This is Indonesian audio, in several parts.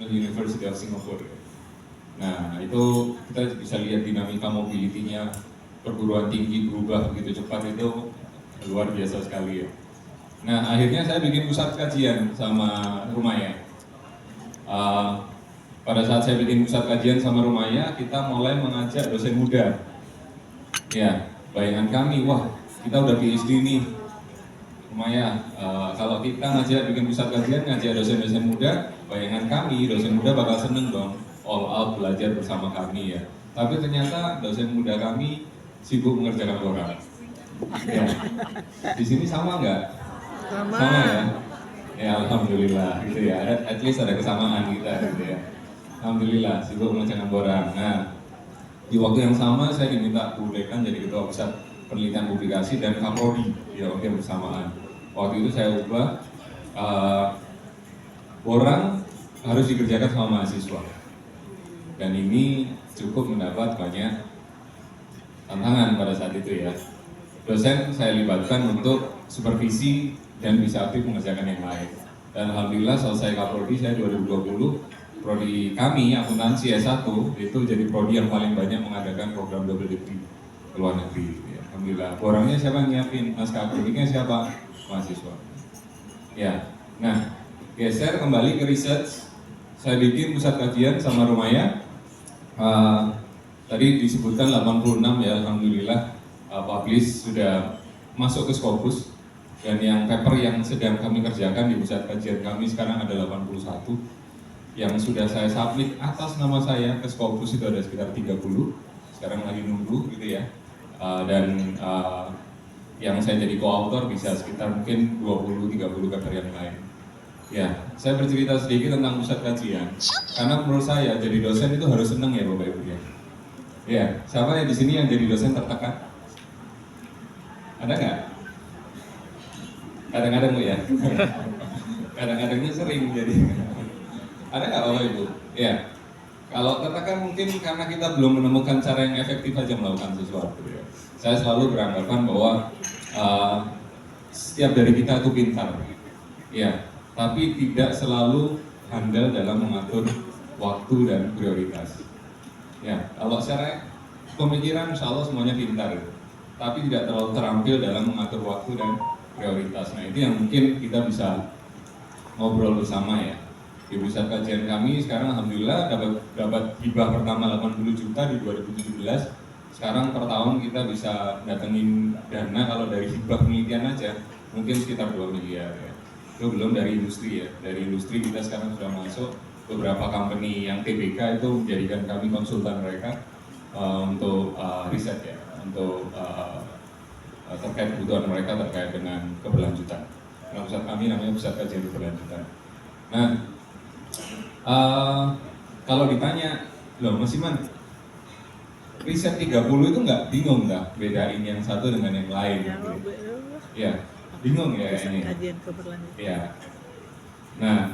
University of Singapore. Nah, itu kita bisa lihat dinamika mobility-nya perguruan tinggi berubah begitu cepat, itu luar biasa sekali ya. Nah, akhirnya saya bikin pusat kajian sama Rumaya. Pada saat saya bikin pusat kajian sama Rumaya, kita mulai mengajak dosen muda. Ya, bayangan kami, wah kita udah PhD nih, Rumaya. Kalau kita ngajak bikin pusat kajian, ngajak dosen-dosen muda, bayangan kami, dosen muda bakal seneng dong, all out belajar bersama kami ya. Tapi ternyata dosen muda kami sibuk mengerjakan orang. Ya, di sini sama nggak? Sama ya. Ya alhamdulillah gitu ya. At least ada kesamaan kita gitu ya. Alhamdulillah sibuk mengerjakan orang. Nah, di waktu yang sama saya diminta Bu Dekan jadi ketua pusat penelitian publikasi dan Kaprodi ya, oke bersamaan. Waktu itu saya ubah orang harus dikerjakan sama mahasiswa, dan ini cukup mendapat banyak tantangan pada saat itu ya. Dosen saya libatkan untuk supervisi dan bisa aktif mengerjakan yang lain. Dan alhamdulillah selesai Kaprodi saya 2020, prodi kami akuntansi S1 itu jadi prodi yang paling banyak mengadakan program double degree ke luar negeri. Ya, alhamdulillah. Orangnya siapa yang nyiapin? Naskah akademiknya siapa? Mahasiswa. Ya. Nah, geser kembali ke research. Saya bikin pusat kajian sama Rumaya. Tadi disebutkan 86 ya, alhamdulillah publish sudah masuk ke Scopus, dan yang paper yang sedang kami kerjakan di pusat kajian kami sekarang ada 81 yang sudah saya submit atas nama saya ke Scopus, itu ada sekitar 30 sekarang lagi nunggu gitu ya. Dan yang saya jadi co-author bisa sekitar mungkin 20-30 paper yang lain. Ya, saya bercerita sedikit tentang pusat kajian karena menurut saya jadi dosen itu harus senang ya Bapak Ibu ya. Ya, siapa yang di sini yang jadi dosen tertekan? Ada nggak? Kadang-kadang Bu ya. Kadang-kadangnya sering jadi. Ada nggak Bapak Ibu? Ya. Kalau tertekan mungkin karena kita belum menemukan cara yang efektif aja melakukan sesuatu ya. Saya selalu beranggapan bahwa setiap dari kita itu pintar. Ya, tapi tidak selalu handal dalam mengatur waktu dan prioritas. Ya, kalau secara pemikiran insya Allah semuanya pintar, tapi tidak terlalu terampil dalam mengatur waktu dan prioritas. Nah, itu yang mungkin kita bisa ngobrol bersama ya. Di pusat kajian kami sekarang alhamdulillah dapat hibah pertama 80 juta di 2017. Sekarang per tahun kita bisa datengin dana kalau dari hibah penelitian aja mungkin sekitar 2 miliar ya. Itu belum dari industri ya. Dari industri kita sekarang sudah masuk beberapa company yang TBK itu menjadikan kami konsultan mereka untuk riset ya, untuk terkait kebutuhan mereka terkait dengan keberlanjutan. Nah, pusat kami namanya pusat kajian keberlanjutan. Nah, kalau ditanya, loh Mas Iman, riset 30 itu nggak bingung nggak bedain yang satu dengan yang lain? Gitu. Ya, bingung ya ini. Kajian keberlanjutan. Ya. Nah,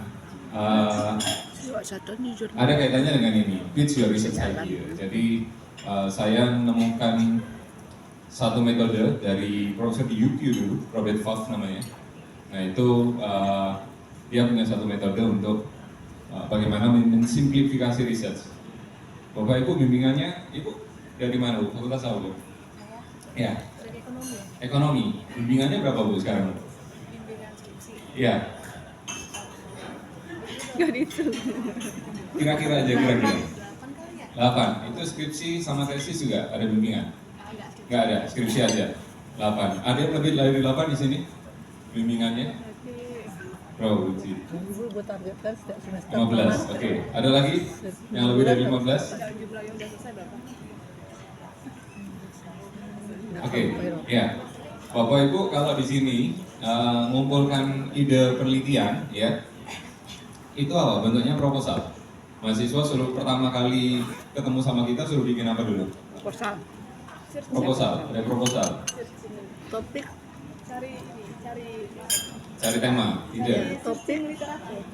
ada kaitannya dengan ini, pitch your research idea. Jadi saya menemukan satu metode dari profesor di UK dulu, Robert Pfaff namanya. Nah itu dia punya satu metode untuk bagaimana mensimplifikasi research. Bapak Ibu bimbingannya, Ibu dari mana Bu? Fakultas apa Bu? Ya. Ekonomi. Bimbingannya berapa Bu sekarang? Bimbingan skripsi. Iya. Kira-kira aja kira-kira. 8. Itu skripsi sama tesis juga ada bimbingan? Nggak ada, skripsi aja. 8. Ada yang lebih dari 8 di sini? Bimbingannya? Berapa Bu? 15. Oke. Ada lagi yang lebih dari 15? Oke. Ya. Bapak Ibu kalau di sini mengumpulkan ide penelitian ya, itu apa? Bentuknya proposal. Mahasiswa suruh pertama kali ketemu sama kita suruh bikin apa dulu? Proposal. Ada proposal. Topik. Cari tema, ide. Topik.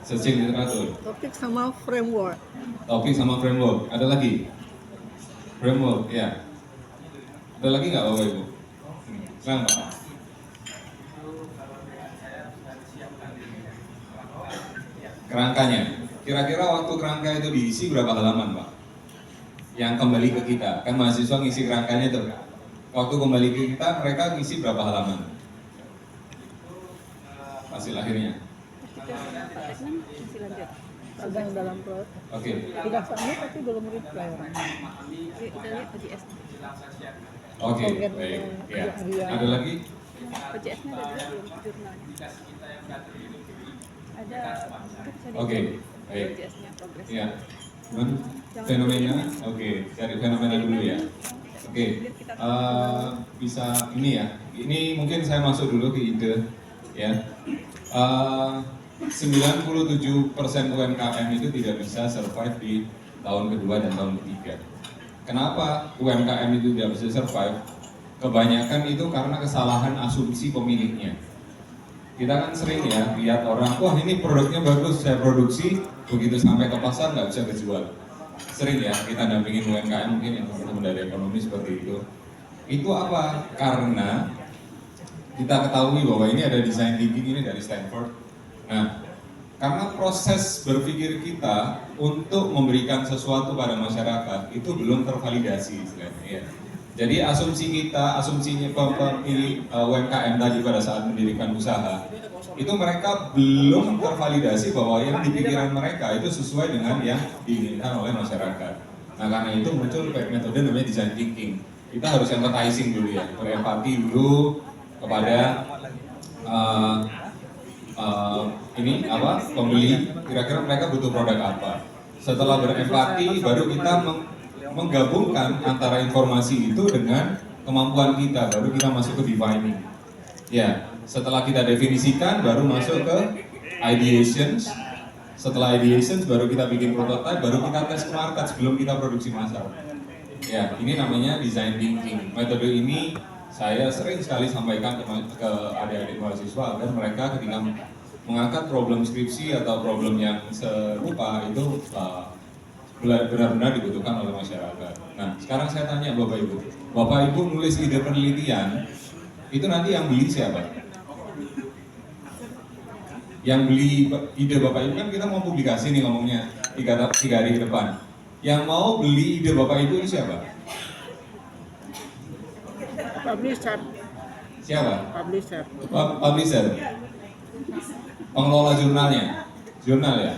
Searching literatur. Topik sama framework. Topik sama framework. Ada lagi? Framework, ya. Ada lagi nggak Bapak Ibu? Sekarang Pak. Kerangkanya. Kira-kira waktu kerangka itu diisi berapa halaman, Pak? Yang kembali ke kita, kan mahasiswa ngisi kerangkanya tuh. Waktu kembali ke kita, mereka ngisi berapa halaman? Hasil akhirnya. Masih lanjut. Sedang dalam proses. Oke. Sudah submit tapi belum reply orang. Udah lihat PJS. Oke, baik. Ya. Ada lagi? PJS-nya ada belum jurnalnya. Ada. Oke, baik. PJS-nya progres. Ya. Fenomena, oke, cari fenomena dulu ya. Oke, bisa ini ya. Ini mungkin saya masuk dulu ke ide ya. 97% UMKM itu tidak bisa survive di tahun kedua dan tahun ketiga. Kenapa UMKM itu tidak bisa survive? Kebanyakan itu karena kesalahan asumsi pemiliknya. Kita kan sering ya lihat orang, wah ini produknya bagus, saya produksi, begitu sampai ke pasar nggak bisa kejual. Sering ya kita dampingin UMKM mungkin yang teman-teman dari ekonomi seperti itu. Itu apa? Karena kita ketahui bahwa ini ada design thinking ini dari Stanford. Nah, karena proses berpikir kita untuk memberikan sesuatu pada masyarakat itu belum tervalidasi istilahnya ya. Jadi asumsinya pemilik UMKM tadi pada saat mendirikan usaha, itu mereka belum tervalidasi bahwa yang di pikiran mereka itu sesuai dengan yang diinginkan oleh masyarakat. Nah karena itu muncul metode namanya design thinking. Kita harus empathizing dulu ya, berempati dulu kepada pembeli, kira-kira mereka butuh produk apa. Setelah berempati, baru kita menggabungkan antara informasi itu dengan kemampuan kita, baru kita masuk ke defining. Ya, setelah kita definisikan, baru masuk ke ideations. Setelah ideations, baru kita bikin prototype, baru kita tes ke market sebelum kita produksi massal. Ya, ini namanya design thinking. Metode ini saya sering sekali sampaikan ke adik-adik mahasiswa agar mereka ketika mengangkat problem skripsi atau problem yang serupa itu benar-benar dibutuhkan oleh masyarakat. Nah, sekarang saya tanya Bapak Ibu. Bapak Ibu nulis ide penelitian, itu nanti yang beli siapa? Yang beli ide Bapak Ibu kan kita mau publikasi nih ngomongnya 3 hari ke depan. Yang mau beli ide Bapak Ibu itu siapa? Publisher. Siapa? Publisher. Publisher. Pengelola jurnalnya. Jurnal ya?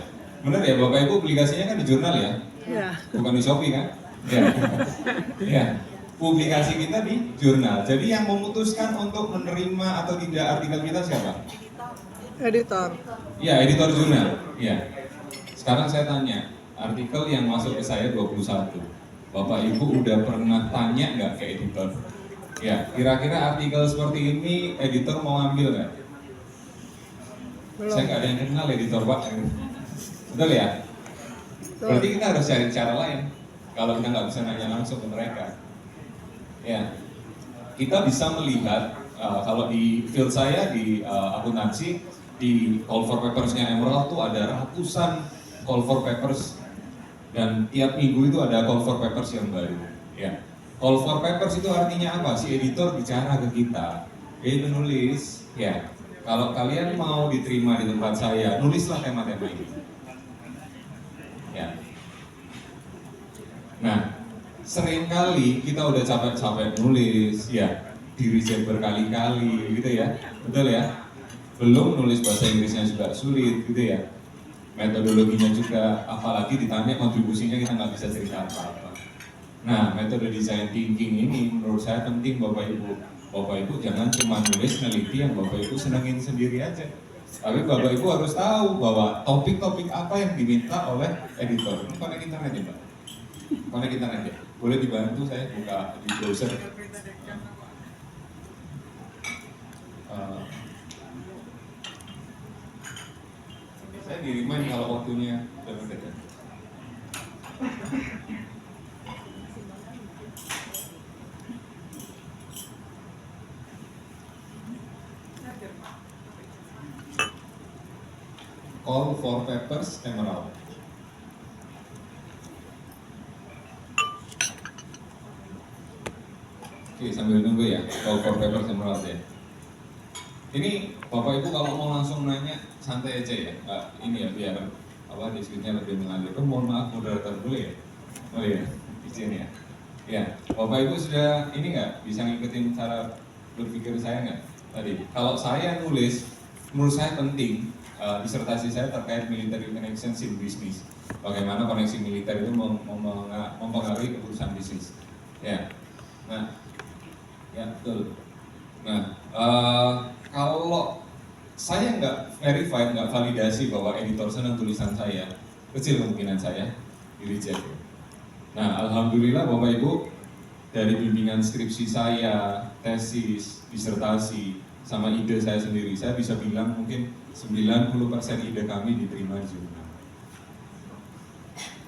Benar ya Bapak Ibu publikasinya kan di jurnal ya? Ya. Bukan di Shopee kan? Ya. Ya. Publikasi kita di jurnal. Jadi yang memutuskan untuk menerima atau tidak artikel kita siapa? Editor. Ya, editor jurnal. Ya. Sekarang saya tanya, artikel yang masuk ke saya 21. Bapak Ibu udah pernah tanya nggak ke editor? Ya, kira-kira artikel seperti ini editor mau ambil nggak? Saya nggak ada yang kenal editor Pak. Betul ya? Berarti kita harus cari cara lain. Kalau kita nggak bisa nanya langsung ke mereka. Ya, kita bisa melihat kalau di field saya di akuntansi di call for papersnya Emerald tuh ada ratusan call for papers dan tiap minggu itu ada call for papers yang baru. Ya, call for papers itu artinya apa? Si editor bicara ke kita, dia menulis, ya. Kalau kalian mau diterima di tempat saya, nulislah tema-tema ini. Ya. Nah, seringkali kita udah capek-capek nulis, ya, di-riset berkali-kali, gitu ya, betul ya? Belum nulis bahasa Inggrisnya juga sulit, gitu ya. Metodologinya juga, apalagi ditanya kontribusinya kita nggak bisa cerita apa-apa. Nah, metode design thinking ini menurut saya penting Bapak Ibu. Bapak Ibu jangan cuma nulis neliti yang Bapak Ibu senengin sendiri aja. Tapi Bapak Ibu harus tahu bahwa topik-topik apa yang diminta oleh editor. Ini konek internet ya Pak? Konek internet ya? Boleh dibantu saya buka di browser. Saya di-remind kalau waktunya udah mendekat. Call for papers Emerald. Oke, sambil nunggu ya, call for papers Emerald ya. Ini Bapak Ibu kalau mau langsung nanya santai aja ya, ini ya biar diskusinya lebih mengalir. Oh, mohon maaf moderator, boleh ya? Boleh ya? Izin ya? Ya, Bapak Ibu sudah ini nggak bisa ngikutin cara berpikir saya nggak tadi? Kalau saya nulis, menurut saya penting disertasi saya terkait military connections in business. Bagaimana koneksi militer itu mempengaruhi keputusan bisnis. Ya, nah, ya betul. Nah, kalau saya nggak verify, nggak validasi bahwa editor senang tulisan saya, kecil kemungkinan saya di reject. Nah, alhamdulillah Bapak Ibu, dari bimbingan skripsi saya, tesis, disertasi, sama ide saya sendiri, saya bisa bilang mungkin 90% ide kami diterima di jurnal.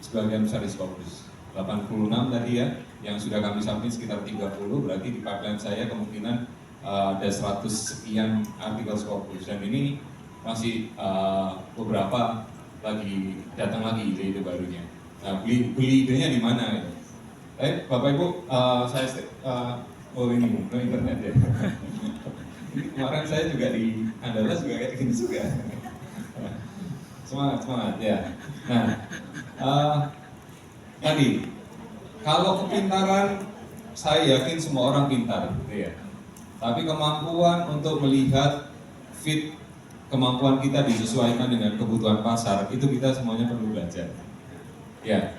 Sebagian besar di Scopus. 86 tadi ya, yang sudah kami submit sekitar 30, berarti di pipeline saya kemungkinan ada 100 sekian artikel Scopus. Dan ini masih beberapa lagi datang lagi ide-ide barunya. Nah, beli idenya di mana? Bapak Ibu, saya ini no internet ya. Kemarin saya juga di Andalas juga kayak gini juga. Semangat ya. Nah, tadi kalau kepintaran saya yakin semua orang pintar, gitu ya. Tapi kemampuan untuk melihat fit kemampuan kita disesuaikan dengan kebutuhan pasar itu kita semuanya perlu belajar. Ya,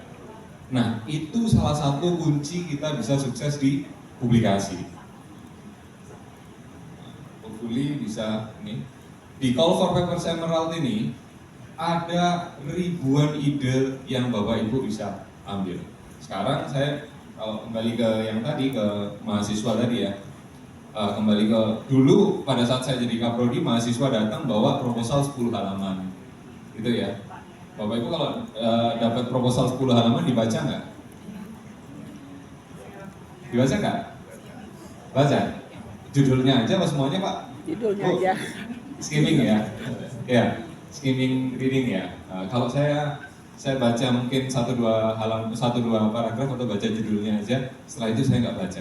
nah itu salah satu kunci kita bisa sukses di publikasi. Hopefully bisa ini. Di Call for Papers Emerald ini ada ribuan ide yang Bapak Ibu bisa ambil. Sekarang saya kembali ke yang tadi, ke mahasiswa tadi ya. Kembali ke dulu pada saat saya jadi kaprodi, mahasiswa datang bawa proposal 10 halaman. Gitu ya. Bapak Ibu kalau dapat proposal 10 halaman dibaca nggak? Dibaca nggak? Baca. Judulnya aja apa semuanya Pak? Judulnya aja. Skimming ya? Ya, skimming reading ya. Kalau saya baca mungkin 1-2 halaman, 1-2 paragraf atau baca judulnya aja. Setelah itu saya nggak baca.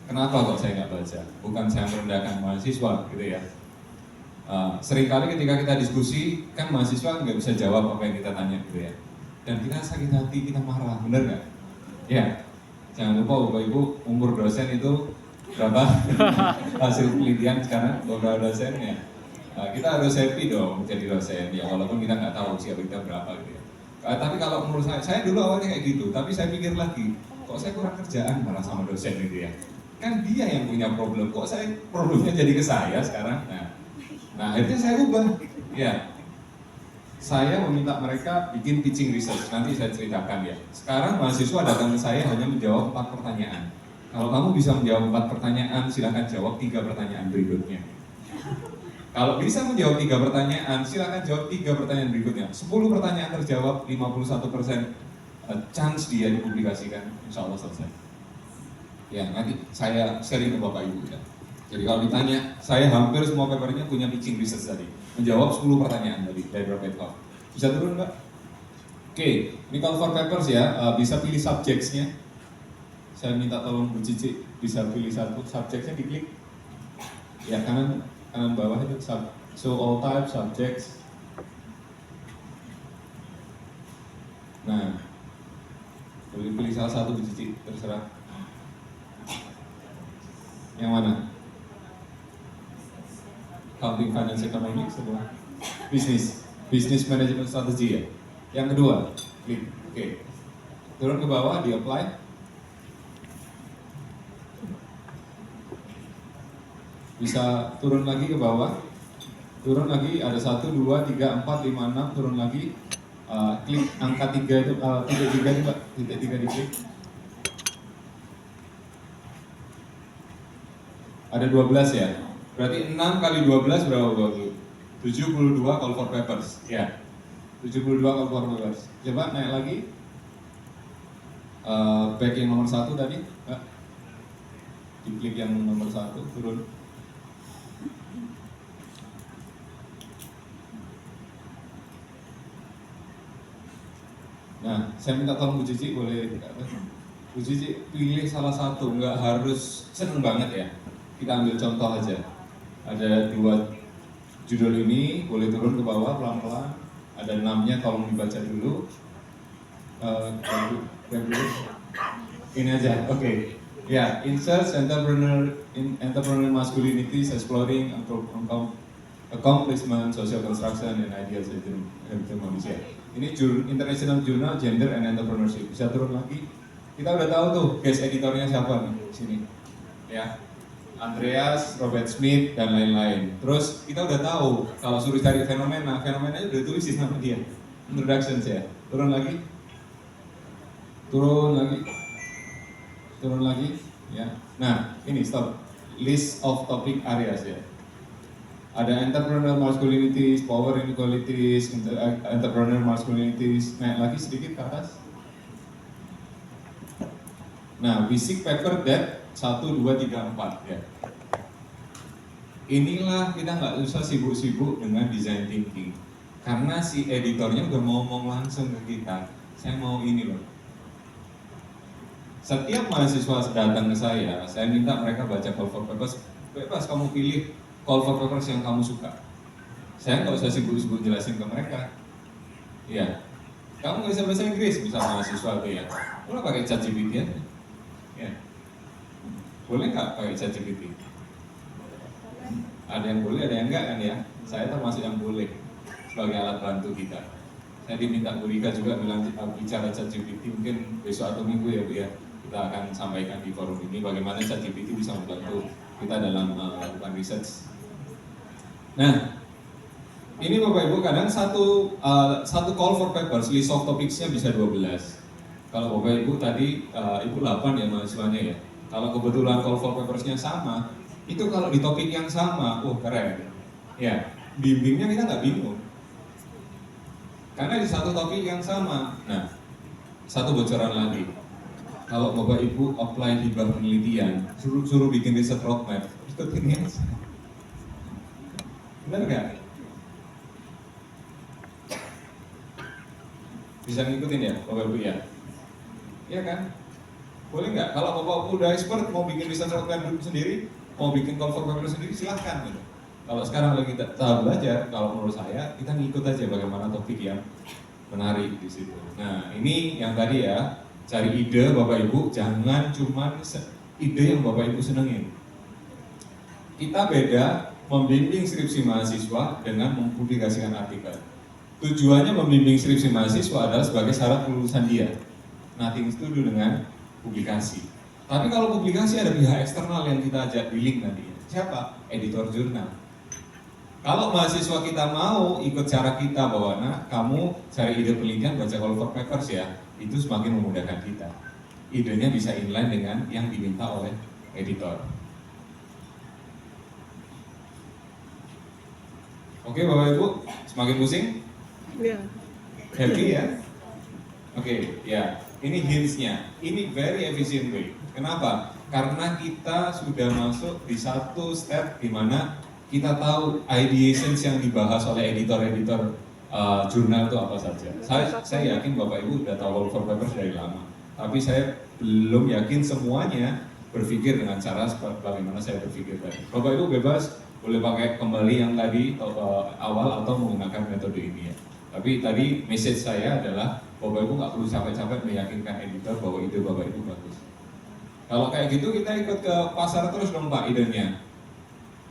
Kenapa kok saya nggak baca? Bukan saya merendahkan mahasiswa gitu ya. Seringkali ketika kita diskusi, kan mahasiswa nggak bisa jawab apa yang kita tanya gitu ya. Dan kita sakit hati, kita marah, bener nggak? Ya, jangan lupa Bapak Ibu, umur dosen itu berapa? Hasil penelitian sekarang, beberapa dosen ya. Kita harus happy dong jadi dosen, ya walaupun kita nggak tahu usia kita berapa gitu ya. Tapi kalau menurut saya dulu awalnya kayak gitu, tapi saya pikir lagi, kok saya kurang kerjaan malah sama dosen gitu ya. Kan dia yang punya problem, kok saya problemnya jadi ke saya sekarang. Nah akhirnya saya ubah, ya. Saya meminta mereka bikin pitching research, nanti saya ceritakan ya. Sekarang mahasiswa datang ke saya hanya menjawab 4 pertanyaan. Kalau kamu bisa menjawab 4 pertanyaan, silakan jawab 3 pertanyaan berikutnya. Kalau bisa menjawab 3 pertanyaan, silakan jawab 3 pertanyaan berikutnya. 10 pertanyaan terjawab, 51% chance dia dipublikasikan, insya Allah selesai. Ya, nanti saya sharing ke Bapak Ibu ya. Jadi kalau ditanya, saya hampir semua papernya punya pitching research tadi. Menjawab 10 pertanyaan tadi dari Robert Hoff. Bisa turun Mbak? Oke, ini Call for Papers ya, bisa pilih subjects-nya. Saya minta tolong Bu Cici bisa pilih satu subjects-nya, diklik. Ya, kanan bawah itu so all type subjects. Nah, boleh pilih salah satu Bu Cici, terserah. Yang mana? Accounting, Finance, Economics, sebuah Business Management Strategy ya. Yang kedua, klik, oke. Turun ke bawah, di apply. Bisa turun lagi ke bawah. Turun lagi, ada 1, 2, 3, 4, 5, 6, turun lagi. Klik angka 3 itu, titik 3 nih Mbak, titik 3 diklik. Ada 12 ya. Berarti 6 kali 12 berapa Bapak? 72 call for papers. Ya. 72 call for papers. Coba naik lagi. Back yang nomor 1 tadi, Mbak. Diklik yang nomor 1, turun. Nah, saya minta tolong Bu Cici, boleh Bu Cici pilih salah satu, nggak harus seneng banget ya. Kita ambil contoh aja. Ada 2 judul ini, boleh turun ke bawah pelan-pelan. Ada 6-nya, tolong dibaca dulu. Grab dulu. Ini aja, oke. Ya, Insights Entrepreneur Masculinities Exploring Accomplishment, Social Construction, and Ideas Hidup Manusia. Ini International Journal Gender and Entrepreneurship. Bisa turun lagi. Kita udah tahu tuh guest editornya siapa nih di sini. Ya, Andreas, Robert Smith, dan lain-lain. Terus kita udah tahu kalau suruh cari fenomenanya udah tulis di nama dia. Introduction ya. Turun lagi. Ya. Nah, ini stop. List of topic areas ya. Ada entrepreneur masculinities, power inequalities, entrepreneur masculinities. Naik lagi sedikit ke atas. Nah, basic paper that 1, 2, 3, 4 ya. Inilah kita nggak usah sibuk-sibuk dengan design thinking. Karena si editornya udah ngomong langsung ke kita, saya mau ini loh. Setiap mahasiswa datang ke saya minta mereka baca call for papers. Bebas kamu pilih call for papers yang kamu suka. Saya nggak usah sibuk-sibuk jelasin ke mereka. Ya, kamu nggak bisa bahasa Inggris, bisa mahasiswa tuh ya. Kamu pakai ChatGPT aja. Ya. Boleh nggak pakai ChatGPT? Ada yang boleh, ada yang enggak kan ya. Saya termasuk yang boleh sebagai alat bantu kita. Saya diminta Bu Rika juga bilang bicara ChatGPT mungkin besok atau minggu ya Bu ya. Kita akan sampaikan di forum ini bagaimana ChatGPT bisa membantu kita dalam melakukan research. Nah, ini Bapak Ibu kadang satu call for papers, list of topics-nya bisa 12. Kalau Bapak Ibu tadi, Ibu 8 ya mahasiswanya ya. Kalau kebetulan call for papers-nya sama, itu kalau di topik yang sama, keren. Ya, bimbingnya kita nggak bingung. Karena di satu topik yang sama. Nah, satu bocoran lagi. Kalau Bapak Ibu apply hibah penelitian, suruh bikin riset roadmap, ikutin ini. Benar nggak? Bisa ngikutin ya, Bapak Ibu ya? Iya kan? Boleh nggak? Kalau Bapak Ibu udah expert mau bikin riset roadmap sendiri, mau bikin call for paper sendiri, silahkan gitu. Kalau sekarang lagi kita tahap belajar, kalau menurut saya kita ngikut aja bagaimana topik yang menarik di situ. Nah, ini yang tadi ya, cari ide Bapak Ibu, jangan cuma ide yang Bapak Ibu senengin. Kita beda membimbing skripsi mahasiswa dengan mempublikasikan artikel. Tujuannya membimbing skripsi mahasiswa adalah sebagai syarat kelulusan dia. Nothing to do dengan publikasi. Tapi kalau publikasi ada pihak eksternal yang kita ajak di link nanti. Siapa? Editor jurnal. Kalau mahasiswa kita mau ikut cara kita bahwa kamu cari ide penelitian baca call for papers ya, itu semakin memudahkan kita. Idenya bisa inline dengan yang diminta oleh editor. Oke Bapak Ibu, semakin pusing? Iya. Happy ya? Oke, ya. Ini hints-nya. Ini very efficient way. Kenapa? Karena kita sudah masuk di satu step di mana kita tahu ideations yang dibahas oleh editor-editor jurnal itu apa saja. Saya yakin Bapak Ibu sudah tahu call for papers dari lama. Tapi saya belum yakin semuanya berpikir dengan cara bagaimana saya berpikir tadi. Bapak Ibu bebas boleh pakai kembali yang tadi awal atau menggunakan metode ini ya. Tapi tadi message saya adalah Bapak Ibu nggak perlu capek-capek meyakinkan editor bahwa ide Bapak Ibu bagus. Kalau kayak gitu kita ikut ke pasar terus dong Pak idenya.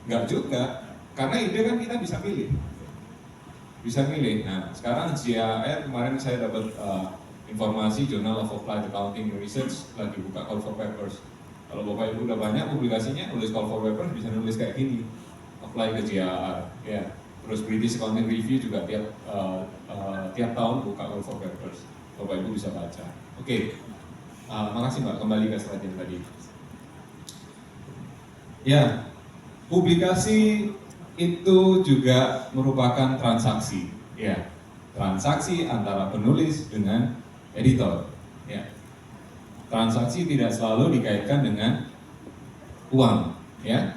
Nggak juga, karena ide kan kita bisa pilih. Bisa pilih. Nah, sekarang JAR kemarin saya dapat informasi Journal of Applied Accounting Research lagi buka call for papers. Kalau Bapak Ibu udah banyak publikasinya, nulis call for papers bisa nulis kayak gini. Apply ke JAR, ya. Terus British Accounting Review juga tiap tahun buka call for papers. Bapak Ibu bisa baca. Oke. Makasih Mbak, kembali ke slide yang tadi. Ya, publikasi itu juga merupakan transaksi, ya, transaksi antara penulis dengan editor, ya. Transaksi tidak selalu dikaitkan dengan uang, ya.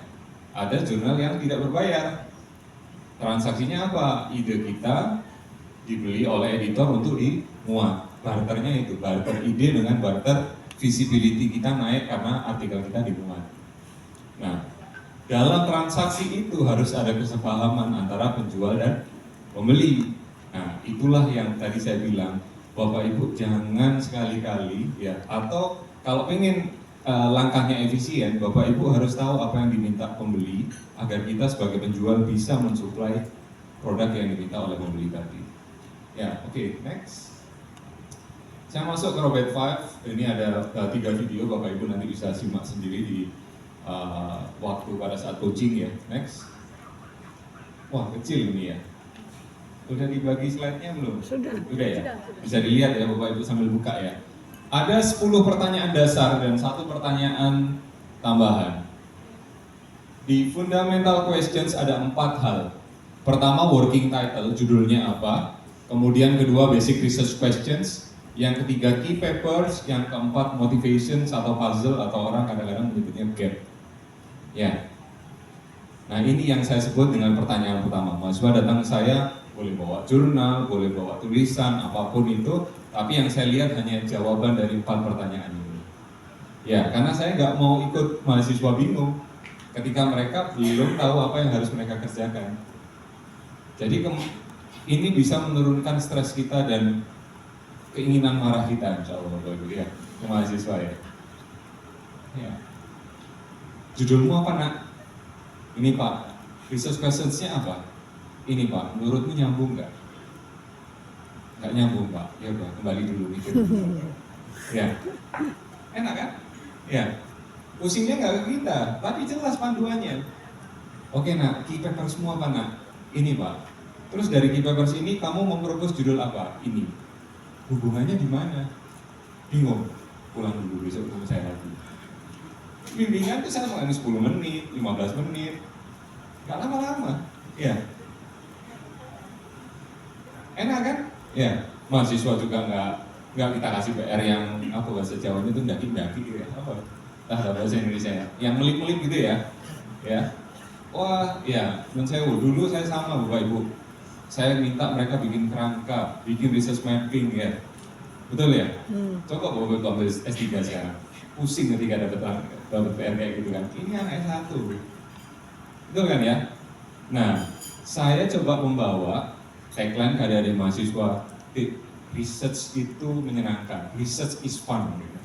Ada jurnal yang tidak berbayar. Transaksinya apa? Ide kita dibeli oleh editor untuk dimuat. Barternya itu, barter ide dengan barter visibility kita naik karena artikel kita dimuat. Nah, dalam transaksi itu harus ada kesepahaman antara penjual dan pembeli. Nah, itulah yang tadi saya bilang, Bapak Ibu jangan sekali-kali ya, atau kalau pengen langkahnya efisien, Bapak Ibu harus tahu apa yang diminta pembeli agar kita sebagai penjual bisa mensuplai produk yang diminta oleh pembeli tadi. Ya, oke, next. Saya masuk ke Robot 5. Ini ada 3 video, Bapak Ibu nanti bisa simak sendiri di waktu pada saat coaching ya. Next. Wah, kecil ini ya. Udah dibagi slide-nya belum? Sudah. Udah ya? Sudah. Bisa dilihat ya Bapak Ibu sambil buka ya. Ada 10 pertanyaan dasar dan 1 pertanyaan tambahan. Di fundamental questions ada 4 hal. Pertama, working title, judulnya apa. Kemudian kedua, basic research questions. Yang ketiga, key papers. Yang keempat, motivations atau puzzle, atau orang kadang-kadang menyebutnya gap. Ya. Nah, ini yang saya sebut dengan pertanyaan pertama. Mahasiswa datang ke saya, boleh bawa jurnal, boleh bawa tulisan, apapun itu. Tapi yang saya lihat hanya jawaban dari 4 pertanyaan ini. Ya, karena saya nggak mau ikut mahasiswa bingung ketika mereka belum tahu apa yang harus mereka kerjakan. Jadi ini bisa menurunkan stres kita dan keinginan marah kita, insya Allah, Bapak Ibu ya, ke mahasiswa ya. Ya. Judulmu apa nak? Ini Pak. Research questions-nya apa? Ini Pak. Menurutmu nyambung nggak? Nggak nyambung Pak. Ya udah, kembali dulu mikir dulu. Ya. Enak kan? Ya. Pusingnya nggak ke kita, tapi jelas panduannya. Oke nak, key paper semua apa nak? Ini Pak. Terus dari key papers ini kamu mempropos judul apa? Ini. Hubungannya di mana? Bingung. Pulang dulu besok ketemu saya lagi. Bimbingan itu saya mulai 10 menit, 15 menit. Nggak lama-lama. Ya. Enak kan? Ya. Mahasiswa juga nggak kita kasih PR yang apa bahasa Jawanya itu daki-daki gitu ya. Apa? Bahasa Indonesia ya. Yang melip-melip gitu ya. Ya. Wah, ya, dan saya dulu saya sama Bapak Ibu. Saya minta mereka bikin kerangka, bikin research mapping ya. Betul ya? Coba Bapak Ibu ambil S3 sekarang. Pusing ketika dapat PR kayak gitu kan. Ini yang S1. Betul kan ya? Nah, saya coba membawa tagline adik-adik mahasiswa, research itu menyenangkan, research is fun gitu.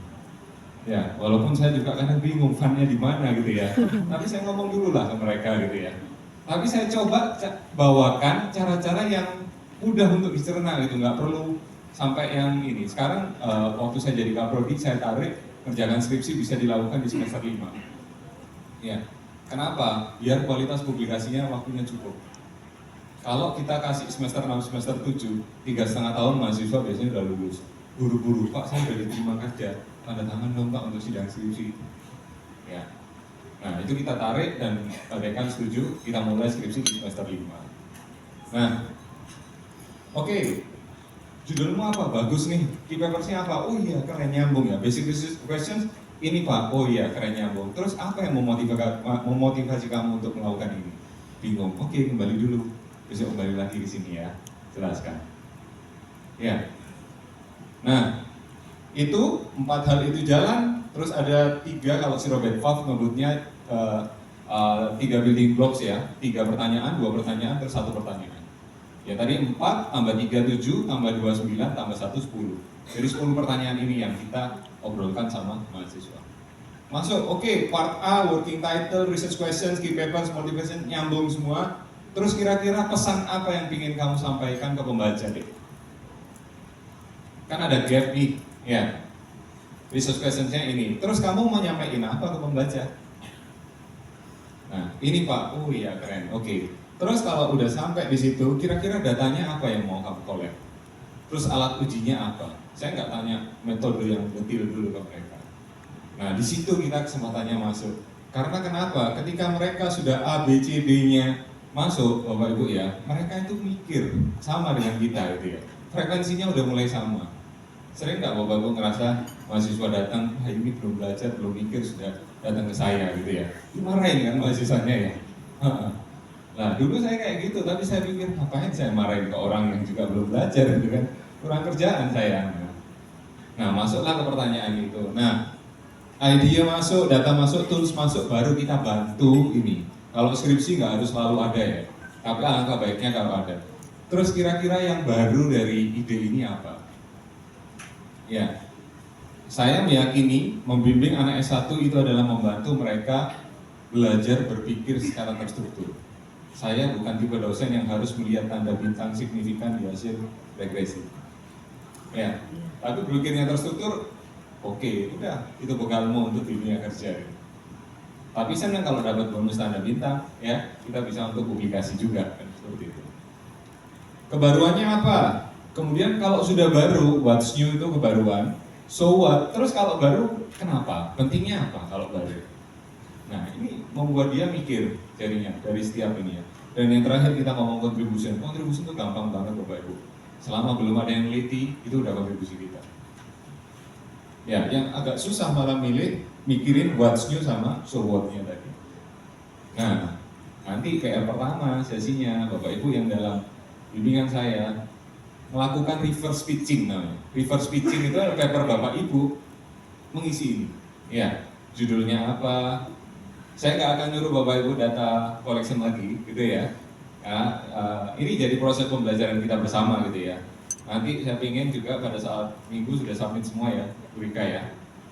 Ya, walaupun saya juga kadang bingung funnya di mana gitu ya. Tapi saya ngomong dulu lah ke mereka gitu ya. Tapi saya coba bawakan cara-cara yang mudah untuk dicerna gitu, nggak perlu sampai yang ini. Sekarang waktu saya jadi kaprodi, saya tarik kerjaan skripsi bisa dilakukan di semester 5. Ya, kenapa? Biar kualitas publikasinya waktunya cukup. Kalau kita kasih semester 6, semester 7, 3,5 tahun mahasiswa biasanya udah lulus. Buru-buru, Pak saya udah diterima kerja, tanda tangan dong Pak untuk sidang skripsi. Ya. Nah itu kita tarik dan dekan setuju, kita mulai skripsi di semester 5. Nah, oke. Judulmu apa? Bagus nih. Key papersnya apa? Oh iya keren nyambung ya. Basic questions ini Pak. Oh iya keren nyambung. Terus apa yang memotivasi kamu untuk melakukan ini? Bingung. Oke kembali dulu. Besok kembali lagi di sini ya. Jelaskan. Ya. Nah, itu 4 hal itu jalan. Terus ada 3 kalau si Robert Pfaff nyebutnya 3 building blocks ya. 3 pertanyaan, 2 pertanyaan, terus 1 pertanyaan. Ya tadi 4 tambah 3 7 tambah 2 9 tambah 1 10. Jadi 10 pertanyaan ini yang kita obrolkan sama mahasiswa. Masuk, oke, part A, working title, research questions, key papers, motivation, nyambung semua. Terus kira-kira pesan apa yang ingin kamu sampaikan ke pembaca deh? Kan ada gap nih, ya. Research questions-nya ini. Terus kamu mau nyampein apa ke pembaca? Nah, ini Pak. Oh iya, keren. Oke. Terus kalau udah sampai di situ, kira-kira datanya apa yang mau kamu collect? Terus alat ujinya apa? Saya nggak tanya metode yang detail dulu ke mereka. Nah, di situ kita kesempatannya masuk. Karena kenapa? Ketika mereka sudah A, B, C, D-nya masuk, Bapak Ibu ya, mereka itu mikir sama dengan kita gitu ya. Frekuensinya udah mulai sama. Sering nggak Bapak Ibu ngerasa mahasiswa datang, ini belum belajar, belum mikir, sudah datang ke saya gitu ya. Dimarahin kan mahasiswanya ya. Nah dulu saya kayak gitu, tapi saya pikir ngapain saya marahin ke orang yang juga belum belajar gitu kan. Kurang kerjaan saya. Nah masuklah ke pertanyaan itu. Nah idea masuk, data masuk, tools masuk, baru kita bantu ini. Kalau skripsi nggak harus selalu ada ya, tapi alangkah baiknya kalau ada. Terus kira-kira yang baru dari ide ini apa? Ya, saya meyakini membimbing anak S1 itu adalah membantu mereka belajar berpikir secara terstruktur. Saya bukan tipe dosen yang harus melihat tanda bintang signifikan di hasil regresi. Ya, tapi berpikirnya terstruktur, oke, udah itu bekalmu untuk dunia kerja. Tapi senang kalau dapat bonus tanda bintang, ya kita bisa untuk publikasi juga, kan seperti itu. Kebaruannya apa? Kemudian kalau sudah baru, what's new itu kebaruan. So what? Terus kalau baru, kenapa? Pentingnya apa kalau baru? Nah ini membuat dia mikir jadinya dari setiap ini ya. Dan yang terakhir kita ngomong contribution. Contribution itu gampang banget Bapak Ibu. Selama belum ada yang neliti, itu udah kontribusi kita. Ya, yang agak susah malah mikirin what's new sama so what-nya tadi. Nah, nanti PR pertama sesinya Bapak Ibu yang dalam bimbingan saya melakukan reverse pitching namanya. Reverse pitching itu adalah paper Bapak Ibu mengisi ini. Ya, judulnya apa? Saya nggak akan nyuruh Bapak Ibu data collection lagi, gitu ya. Ini jadi proses pembelajaran kita bersama, gitu ya. Nanti saya ingin juga pada saat minggu sudah submit semua ya, Bu Rika ya.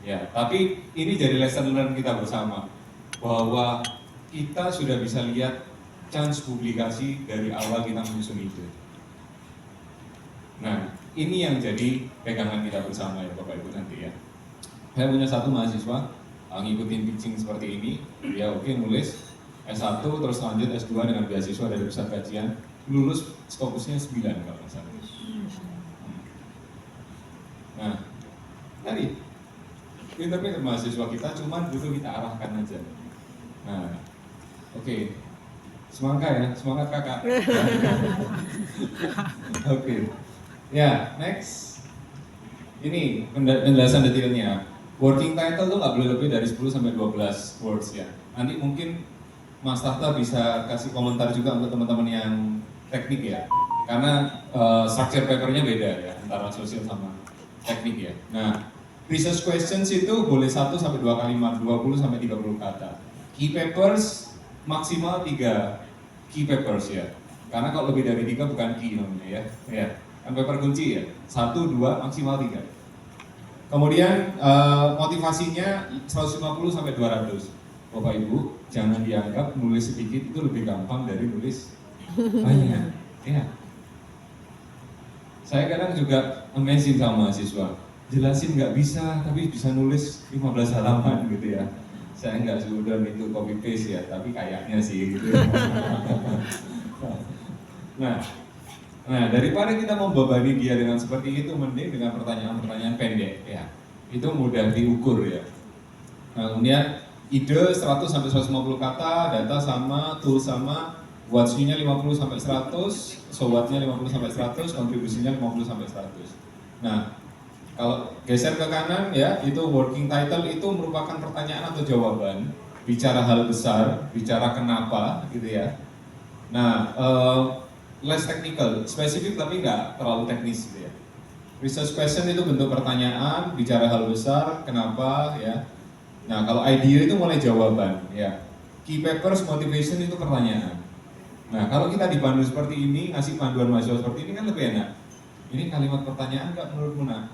Ya, tapi ini jadi lesson learn kita bersama bahwa kita sudah bisa lihat chance publikasi dari awal kita menyusun ide. Nah, ini yang jadi pegangan kita bersama ya Bapak Ibu nanti ya. Saya punya satu mahasiswa ngikutin pitching seperti ini, dia oke nulis S1 terus lanjut S2 dengan beasiswa dari pusat kajian, lulus Scopusnya 9 kalau nggak salah. Nah, tadi pinter-pinter mahasiswa kita, cuman butuh kita arahkan aja. Nah, oke. Semangat ya, semangat kakak. Oke. Ya, next. Ini penjelasan detailnya. Working title tuh nggak boleh lebih dari 10 sampai 12 words ya. Nanti mungkin Mas Tahta bisa kasih komentar juga untuk teman-teman yang teknik ya. Karena structure papernya beda ya antara sosial sama teknik ya. Nah, research questions itu boleh 1 sampai 2 kalimat, 20 sampai 30 kata. Key papers maksimal 3 key papers ya. Karena kalau lebih dari 3 bukan key namanya ya. Ya, kan paper kunci ya. 1, 2, maksimal 3. Kemudian motivasinya 150 sampai 200. Bapak Ibu, jangan dianggap nulis sedikit itu lebih gampang dari nulis banyak. Ya. Saya kadang juga amazing sama mahasiswa. Jelasin nggak bisa, tapi bisa nulis 15 halaman gitu ya. Saya nggak sudah itu copy paste ya, tapi kayaknya sih gitu. Nah, daripada kita membebani dia dengan seperti itu, mending dengan pertanyaan-pertanyaan pendek ya. Itu mudah diukur ya. Nah, kemudian ide 100 sampai 150 kata, data sama, tool sama, what's new-nya 50 sampai 100, so what-nya 50 sampai 100, kontribusinya 50 sampai 100. Nah, kalau geser ke kanan ya, itu working title itu merupakan pertanyaan atau jawaban, bicara hal besar, bicara kenapa gitu ya. Nah, less technical, spesifik tapi nggak terlalu teknis gitu ya. Research question itu bentuk pertanyaan, bicara hal besar, kenapa ya. Nah kalau idea itu mulai jawaban ya. Key papers, motivation itu pertanyaan. Nah kalau kita dipandu seperti ini, ngasih panduan mahasiswa seperti ini kan lebih enak. Ini kalimat pertanyaan nggak menurutmu nak?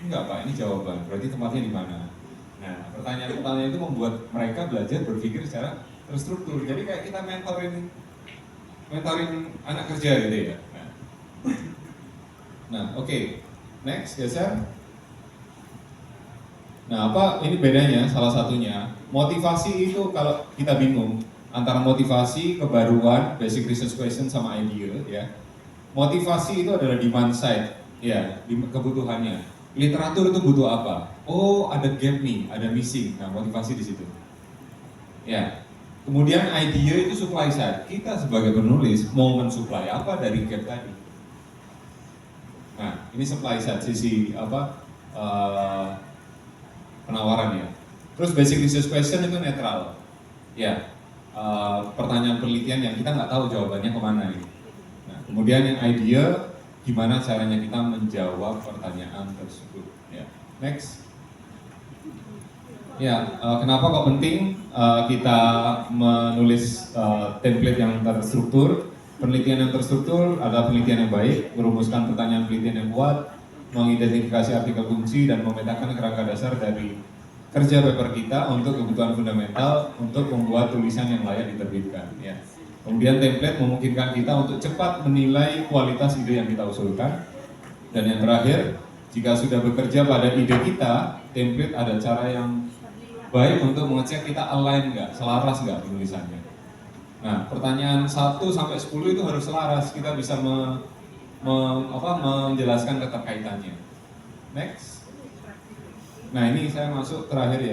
Enggak Pak, ini jawaban, berarti tempatnya di mana? Nah pertanyaan-pertanyaan itu membuat mereka belajar berpikir secara terstruktur. Jadi kayak kita mentorin anak kerja gitu ya. Nah, oke. Next, geser. Nah, apa ini bedanya? Salah satunya, motivasi itu kalau kita bingung antara motivasi, kebaruan, basic research question sama idea ya. Motivasi itu adalah demand side, ya, kebutuhannya. Literatur itu butuh apa? Oh, ada gap nih, ada missing. Nah, motivasi di situ. Ya. Kemudian idea itu supply side. Kita sebagai penulis mau mensupply apa dari gap tadi. Nah, ini supply side sisi apa penawaran ya. Terus basic research question itu netral. Ya, pertanyaan penelitian yang kita nggak tahu jawabannya kemana ini. Nah, kemudian yang idea gimana caranya kita menjawab pertanyaan tersebut. Ya, next. Ya, kenapa kok penting kita menulis template yang terstruktur? Penelitian yang terstruktur adalah penelitian yang baik, merumuskan pertanyaan penelitian yang kuat, mengidentifikasi artikel kunci, dan memetakan kerangka dasar dari kerja paper kita untuk kebutuhan fundamental untuk membuat tulisan yang layak diterbitkan. Ya. Kemudian template memungkinkan kita untuk cepat menilai kualitas ide yang kita usulkan. Dan yang terakhir, jika sudah bekerja pada ide kita, template ada cara yang baik untuk mengecek kita align nggak, selaras nggak penulisannya. Nah, pertanyaan 1 sampai 10 itu harus selaras, kita bisa menjelaskan keterkaitannya. Next. Nah, ini saya masuk terakhir ya.